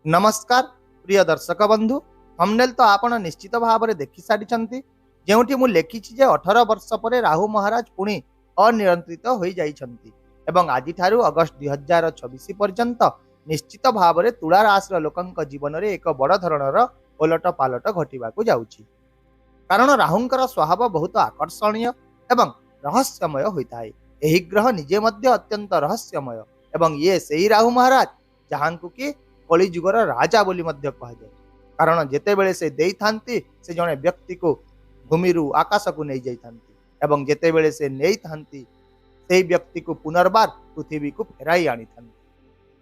नमस्कार प्रिय दर्शक बंधु, थंबनेल तो आपण निश्चित भाव में देखि सारी जेउठी मु लिखी जे 18 वर्ष पर राहु महाराज पुणी अनियंत्रित हो जाइछंती एवं आज अगस्ट 2026 पर्यंत निश्चित भाव में तुला राशि लोकंक जीवन में एक बड़ धरणर ओलट पालट घटवा जाउछि। कारण राहुंकर स्वभाव बहुत आकर्षणीय एवं रहस्यमय होता है। यही ग्रह निजे मध्य अत्यंत रहस्यमय एवं ये से ही राहु महाराज जहां कि कलिजुगर राजा बोली मध्य कह जाए। कारण जेतेबेले से देई थांती से जने व्यक्ति को भूमि रु आकाश को नहीं जाई थांती एवं जेतेबेले से नहीं थांती से व्यक्ति को पुनर्बार पृथ्वी को फेराई आनी थांती।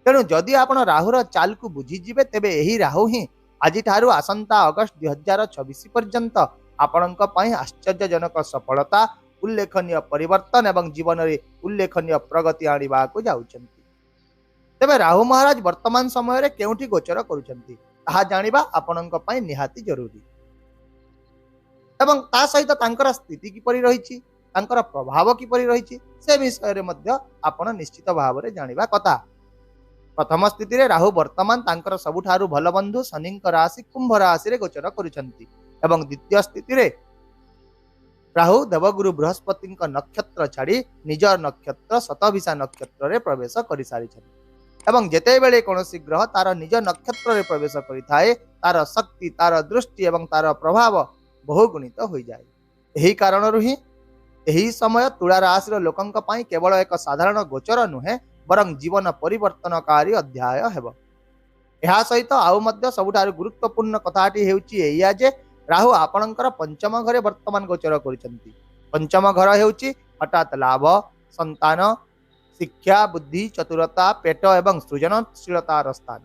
तेणु जदि आपण राहुर चाल को बुझीजिबे तेबे यही राहु ही आज ठारू आसंता अगस्ट 2026 पर्यंत आपणक पई आश्चर्यजनक सफलता उल्लेखनीय परिवर्तन एवं जीवन में उल्लेखनीय प्रगति आनिबा को जाउछंती। तेबे राहु महाराज वर्तमान समय रे केउठी गोचर करूछंती ताहा जानिबा आपणक पई निहाती जरूरी एवं ता सहित तांकर स्थिति किपरि रहिछि तांकर प्रभाव किपरि रहिछि से विषय रे मध्य आपण निश्चित भाव रे जानिबा कथा। प्रथम स्थिति रे राहु वर्तमान तांकर सबुठारु भल बंधु शनिंक राशि कुंभ राशि रे गोचर करूछंती एवं द्वितीय स्थिति रे राहु देवगुरु बृहस्पति नक्षत्र छाड़ी निज नक्षत्र शतभिषा नक्षत्र रे प्रवेश करि सारिछंती एवं जेते बेले कौनसी ग्रह तार निज नक्षत्र रे प्रवेश करिथाए तार शक्ति तार दृष्टि एवं तार प्रभाव बहुगुणित हो जाए। यही कारण ही यही समय तुला राशि लोकंक पई केवल एक साधारण गोचर नुहे बरं जीवन परिवर्तनकारी अध्याय हेब। यह सहित आउ मध्य सबुठारु गुरुत्वपूर्ण कथाटी हेउची एया जे राहु आपणकर पंचम घरे वर्तमान गोचर करिसंती। पंचम घर हेउची हठात लाभ संतान शिक्षा बुद्धि चतुरता पेट एवं सृजनशीलतार स्थान।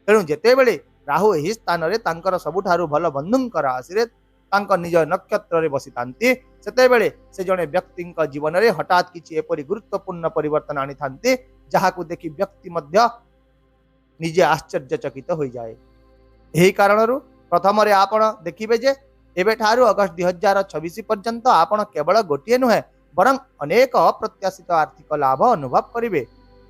तेणु जेतेबेले राहु यही स्थान रे तांकर सबुठारु भल बंधुंक राशि रे तांक निज नक्षत्र रे बसितांती सेतेबेले से जने व्यक्ति जीवन रे हठात किछि एपरि गुरुत्वपूर्ण परिवर्तन आनी थांती जहाकु देखि व्यक्ति मध्य निजे आश्चर्यचकित हो जाए। यही कारणरू प्रथम रे आपण देखिबे जे एबे ठारू अगस्ट 2026 पर्यंत आपण केवल गोटिए नुहे बरं अनेक अप्रत्याशित आर्थिक लाभ अनुभव करिवे।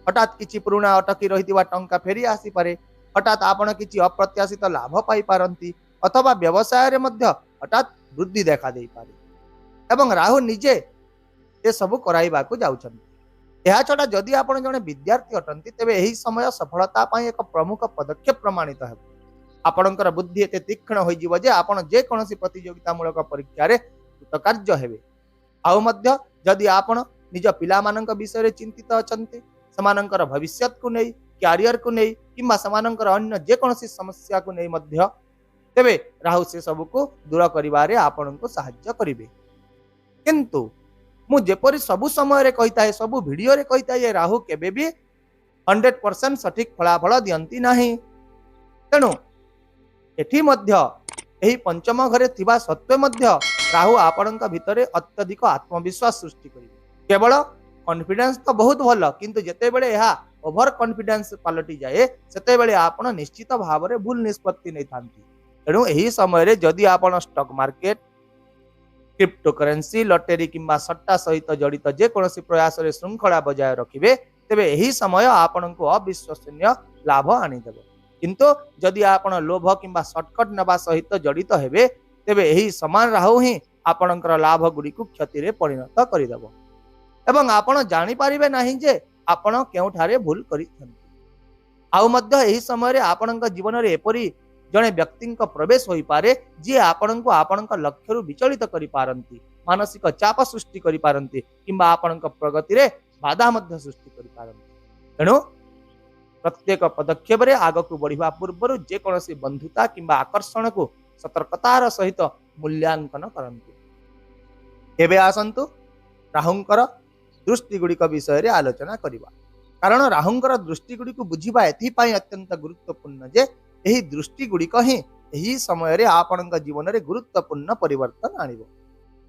हठात किछि पुराना अटकी रहितिबा टंका फेरी आसी पारे, हठात आपण किछि अप्रत्याशित लाभ पाई पारंती अथवा व्यवसाय रे मध्य हठात वृद्धि देखा देई पारे एवं राहु निजे ए सब कराइबा को जाउछन्ती। एहा छडा जदि आपण जने विद्यार्थी अटंती तेबे एही समय सफलता पाई एक प्रमुख पदक्षेप प्रमाणित हेब। आपणकर बुद्धि एते तीक्ष्ण होई जिवो जे आपण जे कोनोसी प्रतियोगितामूलक परीक्षा रे कृतकार्य हेबे। आउ मध्य जदि आपण निज पिला मानक विषय रे चिंतित अछंती समानकर भविष्यत को नै कैरियर को नै किंबा समानकर अन्य जे कोनोसी समस्या को नै मध्य तेबे राहु से सब को दूर करिवारे आपण को सहायता करिवे। किंतु मु जेपरि सब समय रे कहिता है सब वीडियो रे कहिता है राहु केबे भी 100% सठिक फलाफल दियंती नाही। तेणु एठी मध्य एही पंचम घरे थिबा सत्वे मध्य राहु आपणक भितरे अत्यधिक आत्मविश्वास सृष्टि करिवे। केवल कॉन्फिडेंस तो बहुत भल किंतु जेतेबेले एहा ओवर कॉन्फिडेंस पलटि जाए सेतेबेले आपण निश्चित भाव रे भूल निष्पत्ति नै थांती। तेणु एही समय रे जदि आपण stock market crypto currency lottery किंबा सट्टा सहित जड़ित जे कोनोसी प्रयास रे श्रृंखला बजाय रखिबे तेबे एही समय आपण को अविश्वसनीय लाभ आनी देबो। किंतु जदि आपण लोभ किंबा शॉर्टकट नबा सहित जड़ित हेबे तेबे एही समान राहु ही आपणकर लाभ गुडी को क्षति रे परिणत करि देबो एवं आपण जानि परिबे नाही जे आपण केउठारे भूल करिथंती। आउ मध्य एही समय रे आपणक जीवन रे एपरि जने व्यक्तिंक प्रवेश होई पारे जे आपणक आपणक लक्ष्य रु विचलित करि पारंती मानसिक चाप सृष्टि करि पारंती किंबा आपणक प्रगति रे बाधा मध्य सृष्टि करि पारंती। तेणु प्रत्येक पदक्षेप रे आगकु बढ़िबा पूर्व जे कोनोसी बंधुता किंबा आकर्षण को सतर्कतार सहित मूल्यांकन करंतु। एबे आसंतु राहुंकर दृष्टि गुड़िक विषय रे आलोचना करिबा। कारण राहुंकर दृष्टि गुड़िक बुझिबा एथि पई अत्यंत गुरुत्वपूर्ण जे एही दृष्टि गुड़िक ही एही समय रे आपणक जीवन रे गुरुत्वपूर्ण परिवर्तन आनिबो।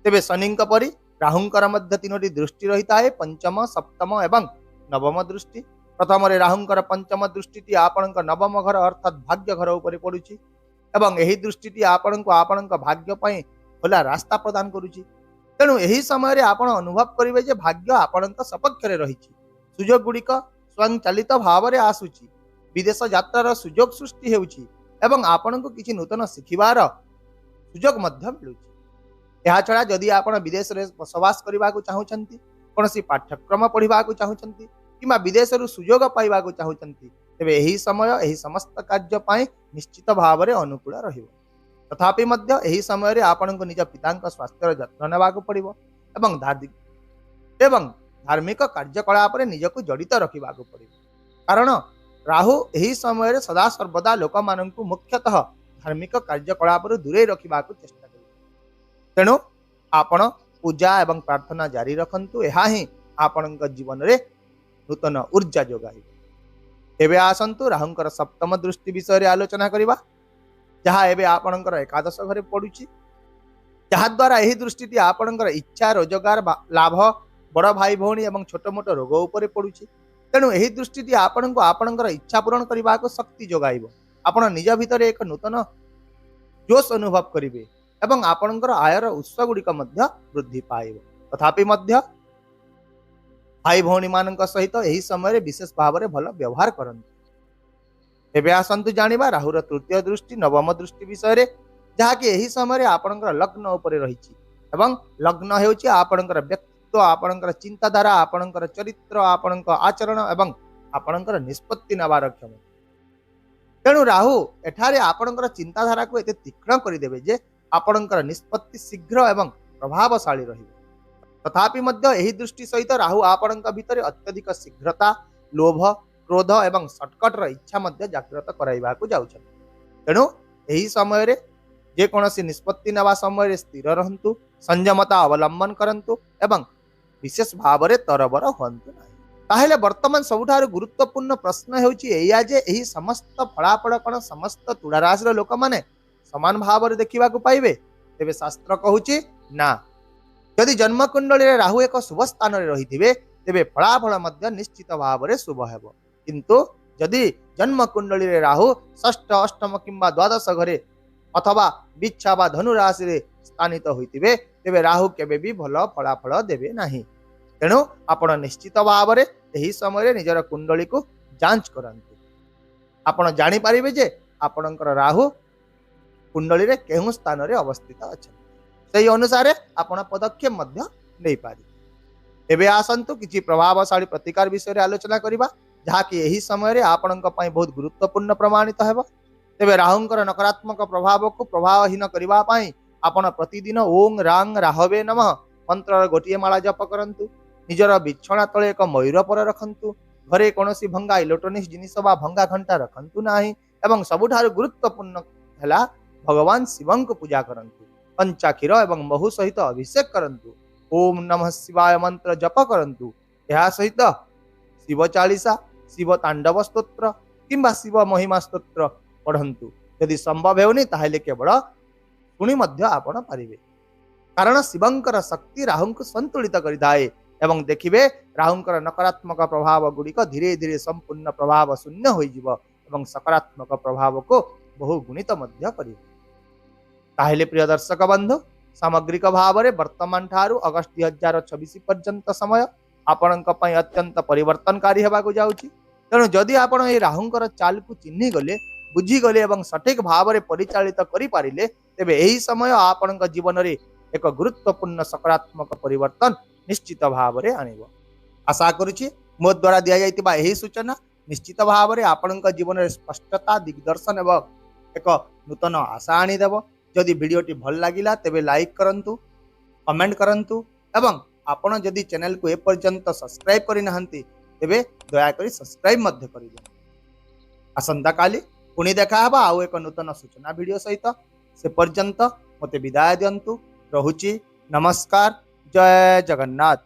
तेबे शनिंक परि राहुंकर मध्य तीनोटी दृष्टि रहिता है पंचम सप्तम एवं नवम दृष्टि। प्रथम रे राहुंकर पंचम दृष्टि आपणक नवम घर अर्थात भाग्य घर ऊपर पड़ुछि एवं एही दृष्टि आपणक आपणक भाग्य पई खोला रास्ता प्रदान करूछि। तेणु एही समय रे आपण अनुभव करिवे जे भाग्य आपणक सपक्ष रे रहिछि सुजोग गुड़िक स्वयं चालित भाव रे आसुछि विदेश यात्रार सुजोग सृष्टि हेउछि एवं आपणको किछि नूतन शिखिबार सुजोग मध्य मिलुछि। ଏହା ଛଡ଼ା ଯଦି ଆପଣ ବିଦେଶରେ ବସବାସ କରିବାକୁ ଚାହୁଁଛନ୍ତି, କୌଣସି ପାଠ୍ୟକ୍ରମ ପଢ଼ିବାକୁ ଚାହୁଁଛନ୍ତି କିମ୍ବା ବିଦେଶରୁ ସୁଯୋଗ ପାଇବାକୁ ଚାହୁଁଛନ୍ତି, ତେବେ ଏହି ସମୟ ଏହି ସମସ୍ତ କାର୍ଯ୍ୟ ପାଇଁ ନିଶ୍ଚିତ ଭାବରେ ଅନୁକୂଳ ରହିବ। ତଥାପି ମଧ୍ୟ ଏହି ସମୟରେ ଆପଣଙ୍କୁ ନିଜ ପିତାଙ୍କ ସ୍ୱାସ୍ଥ୍ୟର ଯତ୍ନ ନେବାକୁ ପଡ଼ିବ ଏବଂ ଧାର୍ମିକ କାର୍ଯ୍ୟକଳାପରେ ନିଜକୁ ଜଡ଼ିତ ରଖିବାକୁ ପଡ଼ିବ। କାରଣ ରାହୁ ଏହି ସମୟରେ ସଦାସର୍ବଦା ଲୋକମାନଙ୍କୁ ମୁଖ୍ୟତଃ ଧାର୍ମିକ କାର୍ଯ୍ୟକଳାପରୁ ଦୂରେଇ ରଖିବାକୁ ଚେଷ୍ଟା କରିବେ। ତେଣୁ ଆପଣ ପୂଜା ଏବଂ ପ୍ରାର୍ଥନା ଜାରି ରଖନ୍ତୁ। ଏହା ହିଁ ଆପଣଙ୍କ ଜୀବନରେ ନୂତନ ऊर्जा ଯୋଗାଇବ। ଏବେ ଆସନ୍ତୁ ରାହୁଙ୍କର ସପ୍ତମ ଦୃଷ୍ଟି ବିଷୟରେ ଆଲୋଚନା କରିବା, ଯାହା ଏବେ ଆପଣଙ୍କର ଏକାଦଶ ଘରେ ପଡୁଛି, ଯାହାଦ୍ୱାରା ଏହି ଦୃଷ୍ଟିଟି ଆପଣଙ୍କର ଇଚ୍ଛା, ରୋଜଗାର, ଲାଭ, ବଡ଼ ଭାଇ ଭଉଣୀ ଏବଂ ଛୋଟ ମୋଟ ରୋଗ ଉପରେ ପଡୁଛି। ତେଣୁ ଏହି ଦୃଷ୍ଟିଟି ଆପଣଙ୍କୁ ଆପଣଙ୍କର ଇଚ୍ଛା ପୂରଣ କରିବାକୁ ଶକ୍ତି ଯୋଗାଇବ। ଆପଣ ନିଜ ଭିତରେ ଏକ ନୂତନ ଜୋଶ ଅନୁଭବ କରିବେ ଏବଂ ଆପଣଙ୍କର ଆୟର ଉତ୍ସ ଗୁଡ଼ିକ ମଧ୍ୟ ବୃଦ୍ଧି ପାଇବ। ତଥାପି ମଧ୍ୟ ଭାଇ ଭଉଣୀମାନଙ୍କ ସହିତ ଏହି ସମୟରେ ବିଶେଷ ଭାବରେ ଭଲ ବ୍ୟବହାର କରନ୍ତୁ। ଏବେ ଆସନ୍ତୁ ଜାଣିବା ରାହୁର ତୃତୀୟ ଦୃଷ୍ଟି, ନବମ ଦୃଷ୍ଟି ବିଷୟରେ, ଯାହାକି ଏହି ସମୟରେ ଆପଣଙ୍କର ଲଗ୍ନ ଉପରେ ରହିଛି ଏବଂ ଲଗ୍ନ ହେଉଛି ଆପଣଙ୍କର ବ୍ୟକ୍ତିତ୍ୱ, ଆପଣଙ୍କର ଚିନ୍ତାଧାରା, ଆପଣଙ୍କର ଚରିତ୍ର, ଆପଣଙ୍କ ଆଚରଣ ଏବଂ ଆପଣଙ୍କର ନିଷ୍ପତ୍ତି ନେବାର କ୍ଷମତା। ତେଣୁ ରାହୁ ଏଠାରେ ଆପଣଙ୍କର ଚିନ୍ତାଧାରାକୁ ଏତେ ତୀକ୍ଷ୍ଣ କରିଦେବେ ଯେ ଆପଣଙ୍କର ନିଷ୍ପତ୍ତି ଶୀଘ୍ର ଏବଂ ପ୍ରଭାବଶାଳୀ ରହିବ। ତଥାପି ମଧ୍ୟ ଏହି ଦୃଷ୍ଟି ସହିତ ରାହୁ ଆପଣଙ୍କ ଭିତରେ ଅତ୍ୟଧିକ ଶୀଘ୍ରତା, ଲୋଭ, କ୍ରୋଧ ଏବଂ ସର୍ଟକଟ୍ର ଇଚ୍ଛା ମଧ୍ୟ ଜାଗ୍ରତ କରାଇବାକୁ ଯାଉଛନ୍ତି। ତେଣୁ ଏହି ସମୟରେ ଯେକୌଣସି ନିଷ୍ପତ୍ତି ନେବା ସମୟରେ ସ୍ଥିର ରହନ୍ତୁ, ସଂଯମତା ଅବଲମ୍ବନ କରନ୍ତୁ ଏବଂ ବିଶେଷ ଭାବରେ ତରବର ହୁଅନ୍ତୁ ନାହିଁ। ତାହେଲେ ବର୍ତ୍ତମାନ ସବୁଠାରୁ ଗୁରୁତ୍ୱପୂର୍ଣ୍ଣ ପ୍ରଶ୍ନ ହେଉଛି ଏଇଆ ଯେ ଏହି ସମସ୍ତ ଫଳାଫଳ କ'ଣ ସମସ୍ତ ତୁଳା ରାଶିର ଲୋକମାନେ ସମାନ ଭାବରେ ଦେଖିବାକୁ ପାଇବେ? ତେବେ ଶାସ୍ତ୍ର କହୁଛି ନା। ଯଦି ଜନ୍ମକୁଣ୍ଡଳୀରେ ରାହୁ ଏକ ଶୁଭ ସ୍ଥାନରେ ରହିଥିବେ ତେବେ ଫଳାଫଳ ମଧ୍ୟ ନିଶ୍ଚିତ ଭାବରେ ଶୁଭ ହେବ। କିନ୍ତୁ ଯଦି ଜନ୍ମକୁଣ୍ଡଳୀରେ ରାହୁ ଷଷ୍ଠ, ଅଷ୍ଟମ କିମ୍ବା ଦ୍ୱାଦଶ ଘରେ ଅଥବା ବିଚ୍ଛା ବା ଧନୁ ରାଶିରେ ସ୍ଥାନିତ ହୋଇଥିବେ ତେବେ ରାହୁ କେବେ ବି ଭଲ ଫଳାଫଳ ଦେବେ ନାହିଁ। ତେଣୁ ଆପଣ ନିଶ୍ଚିତ ଭାବରେ ଏହି ସମୟରେ ନିଜର କୁଣ୍ଡଳୀକୁ ଯାଞ୍ଚ କରନ୍ତୁ। ଆପଣ ଜାଣିପାରିବେ ଯେ ଆପଣଙ୍କର ରାହୁ କୁଣ୍ଡଳୀରେ କେଉଁ ସ୍ଥାନରେ ଅବସ୍ଥିତ ଅଛନ୍ତି। ସେହି ଅନୁସାରେ ଆପଣ ପଦକ୍ଷେପ ମଧ୍ୟ ନେଇପାରିବେ। ଏବେ ଆସନ୍ତୁ କିଛି ପ୍ରଭାବଶାଳୀ ପ୍ରତିକାର ବିଷୟରେ ଆଲୋଚନା କରିବା, ଯାହାକି ଏହି ସମୟରେ ଆପଣଙ୍କ ପାଇଁ ବହୁତ ଗୁରୁତ୍ୱପୂର୍ଣ୍ଣ ପ୍ରମାଣିତ ହେବ। ତେବେ ରାହୁଙ୍କର ନକାରାତ୍ମକ ପ୍ରଭାବକୁ ପ୍ରଭାବହୀନ କରିବା ପାଇଁ ଆପଣ ପ୍ରତିଦିନ ଓଂ ରାଂ ରାହବେ ନମଃ ମନ୍ତ୍ରର ଗୋଟିଏ ମାଳା ଜପ କରନ୍ତୁ। ନିଜର ବିଛଣା ତଳେ ଏକ ମୟୂର ପର ରଖନ୍ତୁ। ଘରେ କୌଣସି ଭଙ୍ଗା ଇଲେକ୍ଟ୍ରୋନିକ୍ସ ଜିନିଷ ବା ଭଙ୍ଗା ଘଣ୍ଟା ରଖନ୍ତୁ ନାହିଁ ଏବଂ ସବୁଠାରୁ ଗୁରୁତ୍ୱପୂର୍ଣ୍ଣ ହେଲା ଭଗବାନ ଶିବଙ୍କୁ ପୂଜା କରନ୍ତୁ। ପଞ୍ଚାକ୍ଷୀର ଏବଂ ମହୁ ସହିତ ଅଭିଷେକ କରନ୍ତୁ। ଓಂ ନମଃ ଶିବାୟ ମନ୍ତ୍ର ଜପ କରନ୍ତୁ। ଏହା ସହିତ ଶିବ ଚାଳିଶା, ଶିବ ତାଣ୍ଡବ ସ୍ତୋତ୍ର କିମ୍ବା ଶିବ ମହିମା ସ୍ତୋତ୍ର ପଢ଼ନ୍ତୁ। ଯଦି ସମ୍ଭବ ହେଉନି ତାହେଲେ କେବଳ ଶୁଣି ମଧ୍ୟ ଆପଣ ପାରିବେ, କାରଣ ଶିବଙ୍କର ଶକ୍ତି ରାହୁଙ୍କୁ ସନ୍ତୁଳିତ କରିଥାଏ ଏବଂ ଦେଖିବେ ରାହୁଙ୍କର ନକାରାତ୍ମକ ପ୍ରଭାବ ଗୁଡ଼ିକ ଧୀରେ ଧୀରେ ସମ୍ପୂର୍ଣ୍ଣ ପ୍ରଭାବ ଶୂନ୍ୟ ହୋଇଯିବ ଏବଂ ସକାରାତ୍ମକ ପ୍ରଭାବକୁ ବହୁ ଗୁଣିତ ମଧ୍ୟ କରିବ। ତାହେଲେ ପ୍ରିୟ ଦର୍ଶକ ବନ୍ଧୁ, ସାମଗ୍ରିକ ଭାବରେ ବର୍ତ୍ତମାନ ଠାରୁ ଅଗଷ୍ଟ 2026 ପର୍ଯ୍ୟନ୍ତ ସମୟ ଆପଣଙ୍କ ପାଇଁ ଅତ୍ୟନ୍ତ ପରିବର୍ତ୍ତନକାରୀ ହେବାକୁ ଯାଉଛି। ତେଣୁ ଯଦି ଆପଣ ଏହି ରାହୁଙ୍କର ଚାଲକୁ ଚିହ୍ନିଗଲେ, ବୁଝିଗଲେ ଏବଂ ସଠିକ ଭାବରେ ପରିଚାଳିତ କରିପାରିଲେ ତେବେ ଏହି ସମୟ ଆପଣଙ୍କ ଜୀବନରେ ଏକ ଗୁରୁତ୍ୱପୂର୍ଣ୍ଣ ସକାରାତ୍ମକ ପରିବର୍ତ୍ତନ ନିଶ୍ଚିତ ଭାବରେ ଆଣିବ। ଆଶା କରୁଛି ମୋ ଦ୍ୱାରା ଦିଆଯାଇଥିବା ଏହି ସୂଚନା ନିଶ୍ଚିତ ଭାବରେ ଆପଣଙ୍କ ଜୀବନରେ ସ୍ପଷ୍ଟତା, ଦିଗଦର୍ଶନ ଏବଂ ଏକ ନୂତନ ଆଶା ଆଣିଦେବ। ଯଦି ଭିଡ଼ିଓଟି ଭଲ ଲାଗିଲା ତେବେ ଲାଇକ୍ କରନ୍ତୁ, କମେଣ୍ଟ କରନ୍ତୁ ଏବଂ ଆପଣ ଯଦି ଚ୍ୟାନେଲକୁ ଏପର୍ଯ୍ୟନ୍ତ ସବସ୍କ୍ରାଇବ୍ କରିନାହାନ୍ତି ତେବେ ଦୟାକରି ସବସ୍କ୍ରାଇବ୍ ମଧ୍ୟ କରିଦିଅନ୍ତୁ। ଆସନ୍ତାକାଲି ପୁଣି ଦେଖା ହେବା ଆଉ ଏକ ନୂତନ ସୂଚନା ଭିଡ଼ିଓ ସହିତ। ସେ ପର୍ଯ୍ୟନ୍ତ ମୋତେ ବିଦାୟ ଦିଅନ୍ତୁ। ରହୁଛି। ନମସ୍କାର। ଜୟ ଜଗନ୍ନାଥ।